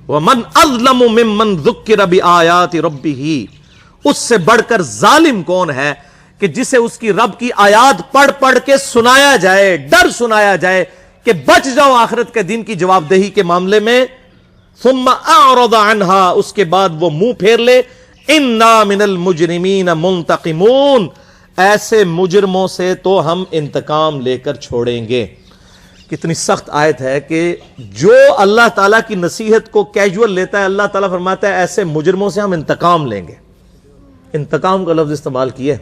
وَمَنْ أَظْلَمُ مِمَّنْ ذُكِّرَ بِآيَاتِ رَبِّهِ، اس سے بڑھ کر ظالم کون ہے کہ جسے اس کی رب کی آیات پڑھ پڑھ کے سنایا جائے، ڈر سنایا جائے کہ بچ جاؤ آخرت کے دن کی جواب دہی کے معاملے میں، ثم اعرض عنها، اس کے بعد وہ منہ پھیر لے، انا من المجرمین منتقمون، ایسے مجرموں سے تو ہم انتقام لے کر چھوڑیں گے۔ کتنی سخت آیت ہے کہ جو اللہ تعالیٰ کی نصیحت کو کیجول لیتا ہے، اللہ تعالیٰ فرماتا ہے ایسے مجرموں سے ہم انتقام لیں گے۔ انتقام کا لفظ استعمال کیے،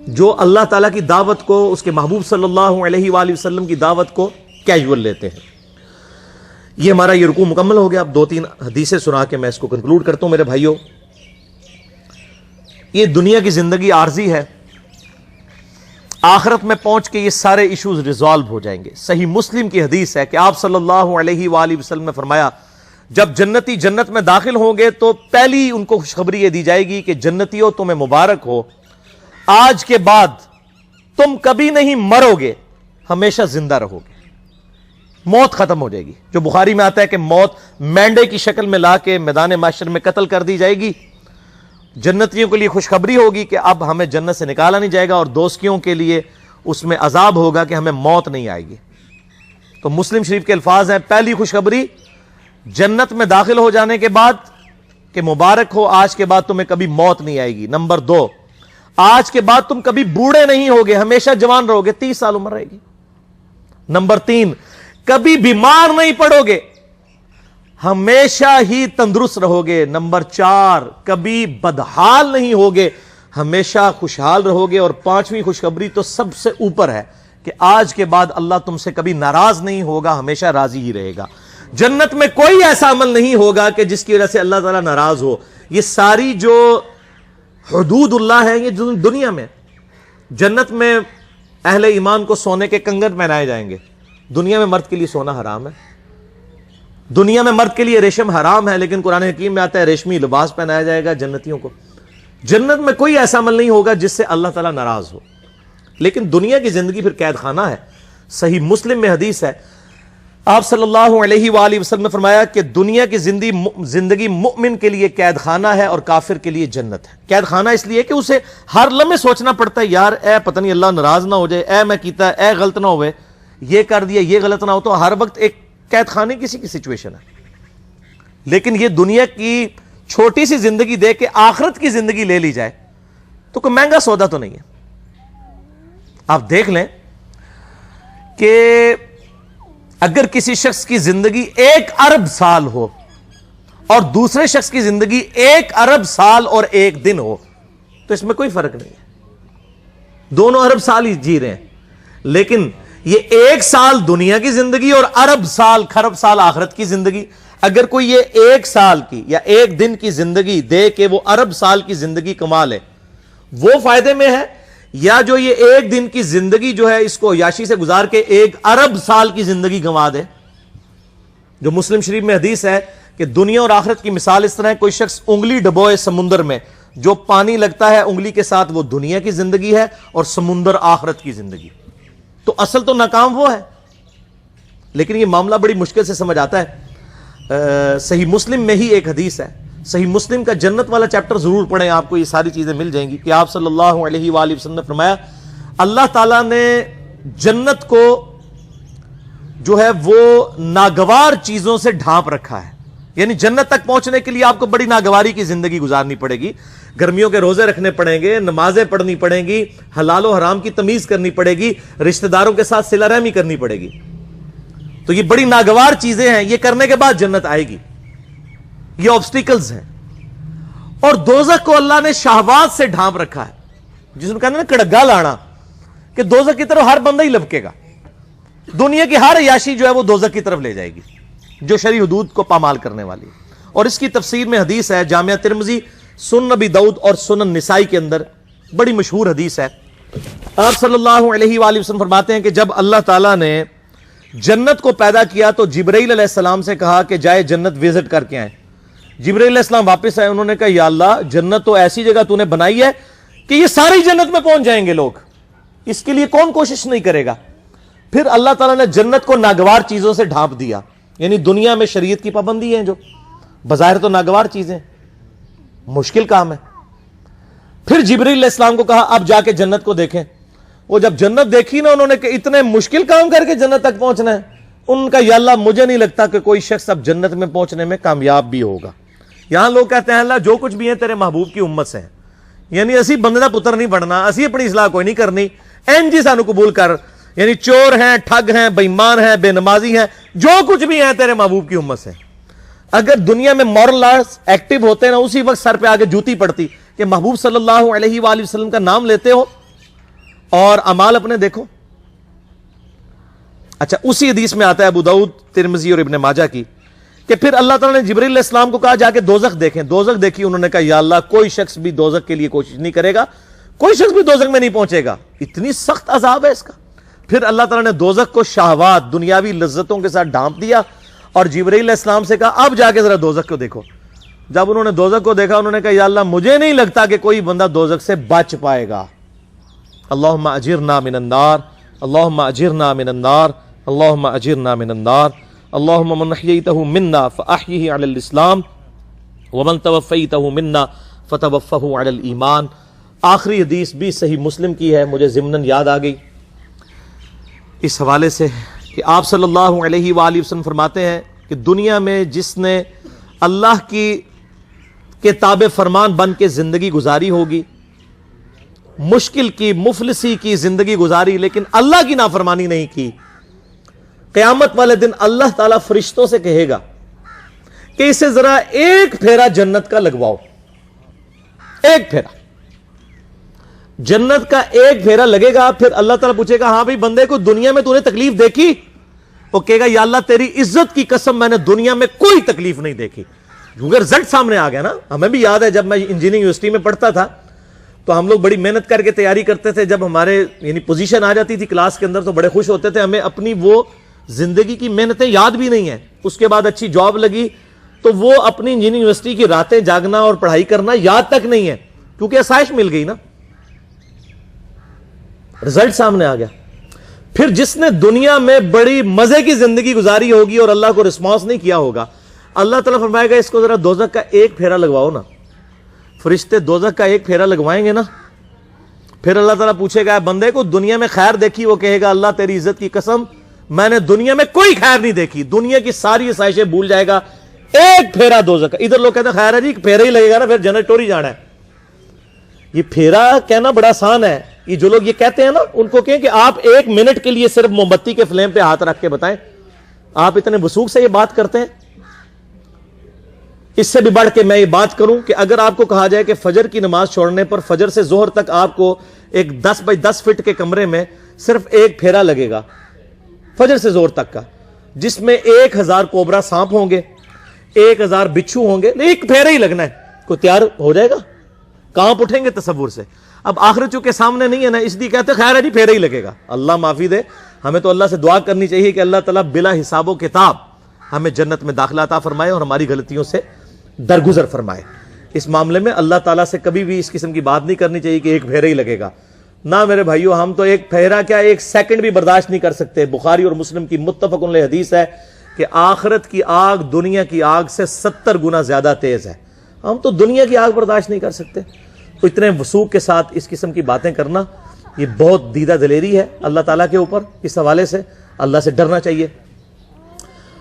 جو اللہ تعالیٰ کی دعوت کو، اس کے محبوب صلی اللہ علیہ وآلہ وسلم کی دعوت کو کیجول لیتے ہیں۔ یہ ہمارا یہ رکوع مکمل ہو گیا۔ اب 2-3 حدیثیں سنا کے میں اس کو کنکلوڈ کرتا ہوں۔ میرے بھائیوں، یہ دنیا کی زندگی عارضی ہے، آخرت میں پہنچ کے یہ سارے ایشوز ریزالو ہو جائیں گے۔ صحیح مسلم کی حدیث ہے کہ آپ صلی اللہ علیہ وآلہ وسلم نے فرمایا، جب جنتی جنت میں داخل ہوں گے تو پہلی ان کو خوشخبری یہ دی جائے گی کہ جنتیوں تمہیں مبارک ہو، آج کے بعد تم کبھی نہیں مرو گے، ہمیشہ زندہ رہو گے، موت ختم ہو جائے گی۔ جو بخاری میں آتا ہے کہ موت مینڈے کی شکل میں لا کے میدان محشر میں قتل کر دی جائے گی۔ جنتیوں کے لیے خوشخبری ہوگی کہ اب ہمیں جنت سے نکالا نہیں جائے گا، اور دوزخیوں کے لیے اس میں عذاب ہوگا کہ ہمیں موت نہیں آئے گی۔ تو مسلم شریف کے الفاظ ہیں، پہلی خوشخبری جنت میں داخل ہو جانے کے بعد کہ مبارک ہو، آج کے بعد تمہیں کبھی موت نہیں آئے گی۔ نمبر 2، آج کے بعد تم کبھی بوڑھے نہیں ہوگے، ہمیشہ جوان رہو گے، 30 سال عمر رہے گی۔ نمبر 3، کبھی بیمار نہیں پڑو گے، ہمیشہ ہی تندرست رہو گے۔ نمبر 4، کبھی بدحال نہیں ہوگے، ہمیشہ خوشحال رہو گے۔ اور 5ویں خوشخبری تو سب سے اوپر ہے کہ آج کے بعد اللہ تم سے کبھی ناراض نہیں ہوگا، ہمیشہ راضی ہی رہے گا۔ جنت میں کوئی ایسا عمل نہیں ہوگا کہ جس کی وجہ سے اللہ تعالیٰ ناراض ہو۔ یہ ساری جو حدود اللہ ہے، یہ دنیا میں، جنت میں اہل ایمان کو سونے کے کنگن پہنائے جائیں گے۔ دنیا میں مرد کے لیے سونا حرام ہے، دنیا میں مرد کے لیے ریشم حرام ہے، لیکن قرآن حکیم میں آتا ہے ریشمی لباس پہنایا جائے گا جنتیوں کو۔ جنت میں کوئی ایسا عمل نہیں ہوگا جس سے اللہ تعالیٰ ناراض ہو۔ لیکن دنیا کی زندگی پھر قید خانہ ہے۔ صحیح مسلم میں حدیث ہے، آپ صلی اللہ علیہ وآلہ وسلم نے فرمایا کہ دنیا کی زندگی مؤمن کے لیے قید خانہ ہے اور کافر کے لیے جنت ہے۔ قید خانہ اس لیے کہ اسے ہر لمحے سوچنا پڑتا ہے، یار اے پتہ نہیں اللہ ناراض نہ ہو جائے، اے میں کیتا ہے، اے غلط نہ ہوئے، یہ کر دیا، یہ غلط نہ ہو۔ تو ہر وقت ایک قید خانے کسی کی سچویشن ہے۔ لیکن یہ دنیا کی چھوٹی سی زندگی دے کے آخرت کی زندگی لے لی جائے تو کوئی مہنگا سودا تو نہیں ہے۔ آپ دیکھ لیں کہ اگر کسی شخص کی زندگی 1 ارب سال ہو اور دوسرے شخص کی زندگی 1 ارب سال اور 1 دن ہو تو اس میں کوئی فرق نہیں ہے، دونوں ارب سال ہی جی رہے ہیں۔ لیکن یہ 1 سال دنیا کی زندگی اور ارب سال خرب سال آخرت کی زندگی، اگر کوئی یہ 1 سال کی یا 1 دن کی زندگی دے کے وہ ارب سال کی زندگی کما لے، وہ فائدے میں ہے، یا جو یہ 1 دن کی زندگی جو ہے اس کو عیاشی سے گزار کے 1 ارب سال کی زندگی گنوا دے۔ جو مسلم شریف میں حدیث ہے کہ دنیا اور آخرت کی مثال اس طرح ہے، کوئی شخص انگلی ڈبوئے سمندر میں، جو پانی لگتا ہے انگلی کے ساتھ وہ دنیا کی زندگی ہے اور سمندر آخرت کی زندگی۔ تو اصل تو ناکام وہ ہے، لیکن یہ معاملہ بڑی مشکل سے سمجھ آتا ہے۔ صحیح مسلم میں ہی ایک حدیث ہے، صحیح مسلم کا جنت والا چیپٹر ضرور پڑھیں، آپ کو یہ ساری چیزیں مل جائیں گی کہ آپ صلی اللہ علیہ وآلہ وسلم نے فرمایا، اللہ تعالیٰ نے جنت کو جو ہے وہ ناگوار چیزوں سے ڈھانپ رکھا ہے۔ یعنی جنت تک پہنچنے کے لیے آپ کو بڑی ناگواری کی زندگی گزارنی پڑے گی، گرمیوں کے روزے رکھنے پڑیں گے، نمازیں پڑھنی پڑیں گی، حلال و حرام کی تمیز کرنی پڑے گی، رشتہ داروں کے ساتھ صلہ رحمی کرنی پڑے گی۔ تو یہ بڑی ناگوار چیزیں ہیں، یہ کرنے کے بعد جنت آئے گی، یہ آبسٹیکلز ہیں۔ اور دوزخ کو اللہ نے شہوات سے ڈھانپ رکھا ہے، جس میں کہتے ہیں نا کڑگا لانا، کہ دوزخ کی طرف ہر بندہ ہی لپکے گا، دنیا کی ہر عیاشی جو ہے وہ دوزخ کی طرف لے جائے گی، جو شرعی حدود کو پامال کرنے والی ہے۔ اور اس کی تفسیر میں حدیث ہے، جامعہ ترمذی، سنن ابی داؤد اور سنن نسائی کے اندر بڑی مشہور حدیث ہے۔ آپ صلی اللہ علیہ وآلہ وسلم فرماتے ہیں کہ جب اللہ تعالیٰ نے جنت کو پیدا کیا تو جبرائیل علیہ السلام سے کہا کہ جائے جنت وزٹ کر کے آئیں۔ جبرائیل علیہ السلام واپس آئے، انہوں نے کہا یا اللہ، جنت تو ایسی جگہ تو نے بنائی ہے کہ یہ ساری جنت میں پہنچ جائیں گے لوگ، اس کے لیے کون کوشش نہیں کرے گا؟ پھر اللہ تعالیٰ نے جنت کو ناگوار چیزوں سے ڈھانپ دیا، یعنی دنیا میں شریعت کی پابندی ہیں جو بظاہر تو ناگوار چیزیں، مشکل کام ہے۔ پھر جبریل علیہ السلام کو کہا اب جا کے جنت کو دیکھیں۔ وہ جب جنت دیکھی نا انہوں نے کہ اتنے مشکل کام کر کے جنت تک پہنچنا ہے، ان کا یا اللہ مجھے نہیں لگتا کہ کوئی شخص اب جنت میں پہنچنے میں کامیاب بھی ہوگا۔ یہاں لوگ کہتے ہیں اللہ جو کچھ بھی ہیں تیرے محبوب کی امت سے ہیں، یعنی اسی بندے دا پتر نہیں بننا، اسی اپنی اصلاح کوئی نہیں کرنی، این جی سانو قبول کر، یعنی چور ہیں، ٹھگ ہیں، بے ایمان ہیں، بے نمازی ہیں، جو کچھ بھی ہیں تیرے محبوب کی امت سے۔ اگر دنیا میں مورل لاز ایکٹیو ہوتے نا اسی وقت سر پہ آگے جوتی پڑتی کہ محبوب صلی اللہ علیہ وآلہ وسلم کا نام لیتے ہو اور اعمال اپنے دیکھو۔ اچھا اسی حدیث میں آتا ہے ابو داؤد، ترمذی اور ابن ماجہ کی کہ پھر اللہ تعالیٰ نے جبریل علیہ السلام کو کہا جا کے دوزخ دیکھیں۔ دوزخ دیکھی، انہوں نے کہا یا اللہ کوئی شخص بھی دوزخ کے لیے کوشش نہیں کرے گا، کوئی شخص بھی دوزخ میں نہیں پہنچے گا، اتنی سخت عذاب ہے اس کا۔ پھر اللہ تعالیٰ نے دوزخ کو شہوات، دنیاوی لذتوں کے ساتھ ڈھانپ دیا اور جبرائیل علیہ السلام سے کہا اب جا کے ذرا دوزخ کو دیکھو۔ جب انہوں نے دوزخ کو دیکھا انہوں نے کہا یا اللہ مجھے نہیں لگتا کہ کوئی بندہ دوزخ سے بچ پائے گا۔ اللہم اجرنا من النار، اللہم اجرنا من النار، اللہم اجرنا من النار، اللہم من احییتہ منا فاحیہ علی الاسلام ومن توفیتہ منا فتوفہ علی الایمان۔ آخری حدیث بھی صحیح مسلم کی ہے، مجھے ضمناً یاد آ گئی اس حوالے سے کہ آپ صلی اللہ علیہ وآلہ وسلم فرماتے ہیں کہ دنیا میں جس نے اللہ کے تابع فرمان بن کے زندگی گزاری ہوگی، مشکل کی، مفلسی کی زندگی گزاری لیکن اللہ کی نافرمانی نہیں کی، قیامت والے دن اللہ تعالیٰ فرشتوں سے کہے گا کہ اسے ذرا ایک پھیرا جنت کا لگواؤ، ایک پھیرا جنت کا ایک پھیرا لگے گا۔ پھر اللہ تعالیٰ پوچھے گا ہاں بھائی بندے کو دنیا میں تو نے تکلیف دیکھی؟ وہ کہے گا یا اللہ تیری عزت کی قسم میں نے دنیا میں کوئی تکلیف نہیں دیکھی، کیونکہ رزلٹ سامنے آ گیا نا۔ ہمیں بھی یاد ہے جب میں انجینئرنگ یونیورسٹی میں پڑھتا تھا تو ہم لوگ بڑی محنت کر کے تیاری کرتے تھے، جب ہمارے یعنی پوزیشن آ جاتی تھی کلاس کے اندر تو بڑے خوش ہوتے تھے، ہمیں اپنی وہ زندگی کی محنتیں یاد بھی نہیں ہیں۔ اس کے بعد اچھی جاب لگی تو وہ اپنی انجینئرنگ یونیورسٹی کی راتیں جاگنا اور پڑھائی کرنا یاد تک نہیں ہے، کیونکہ آسائش مل گئی نا، رزلٹ سامنے آ گیا۔ پھر جس نے دنیا میں بڑی مزے کی زندگی گزاری ہوگی اور اللہ کو رسپانس نہیں کیا ہوگا، اللہ تعالیٰ فرمائے گا اس کو ذرا دوزخ کا ایک پھیرا لگواؤ نا۔ فرشتے دوزخ کا ایک پھیرا لگوائیں گے نا، پھر اللہ تعالیٰ پوچھے گا بندے کو دنیا میں خیر دیکھی؟ وہ کہے گا اللہ تیری عزت کی قسم میں نے دنیا میں کوئی خیر نہیں دیکھی، دنیا کی ساری آسائشیں بھول جائے گا، ایک پھیرا دوزخ کا۔ ادھر لوگ کہتے ہیں خیر ہے جی پھیرا ہی لگے گا نا پھر جنت ٹوری جانا ہے۔ یہ پھیرا کہنا بڑا آسان ہے، یہ جو لوگ یہ کہتے ہیں نا ان کو کہیں کہ آپ ایک منٹ کے لیے صرف موم بتی کے فلیم پہ ہاتھ رکھ کے بتائیں، آپ اتنے وثوق سے یہ بات کرتے ہیں۔ اس سے بھی بڑھ کے میں یہ بات کروں کہ اگر آپ کو کہا جائے کہ فجر کی نماز چھوڑنے پر فجر سے ظہر تک آپ کو ایک 10 بائی 10 فٹ کے کمرے میں صرف ایک پھیرا لگے گا فجر سے ظہر تک کا، جس میں 1000 کوبرا سانپ ہوں گے، 1000 بچھو ہوں گے، ایک پھیرا ہی لگنا ہے، کوئی تیار ہو جائے گا؟ کانپ اٹھیں گے تصور سے۔ اب آخرت چونکہ سامنے نہیں ہے نا، اس لیے کہتے خیر ہے جی پھیرا ہی لگے گا۔ اللہ معافی دے، ہمیں تو اللہ سے دعا کرنی چاہیے کہ اللہ تعالیٰ بلا حساب و کتاب ہمیں جنت میں داخلہ عطا فرمائے اور ہماری غلطیوں سے درگزر فرمائے۔ اس معاملے میں اللہ تعالیٰ سے کبھی بھی اس قسم کی بات نہیں کرنی چاہیے کہ ایک پھیرا ہی لگے گا۔ نہ میرے بھائیو، ہم تو ایک پھیرا کیا ایک سیکنڈ بھی برداشت نہیں کر سکتے۔ بخاری اور مسلم کی متفق علیہ حدیث ہے کہ آخرت کی آگ دنیا کی آگ سے 70 گنا زیادہ تیز ہے، ہم تو دنیا کی آگ برداشت نہیں کر سکتے۔ تو اتنے وثوق کے ساتھ اس قسم کی باتیں کرنا یہ بہت دیدہ دلیری ہے اللہ تعالیٰ کے اوپر۔ اس حوالے سے اللہ سے ڈرنا چاہیے۔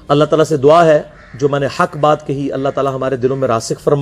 اللہ تعالیٰ سے دعا ہے جو میں نے حق بات کہی اللہ تعالیٰ ہمارے دلوں میں راسخ فرمائے۔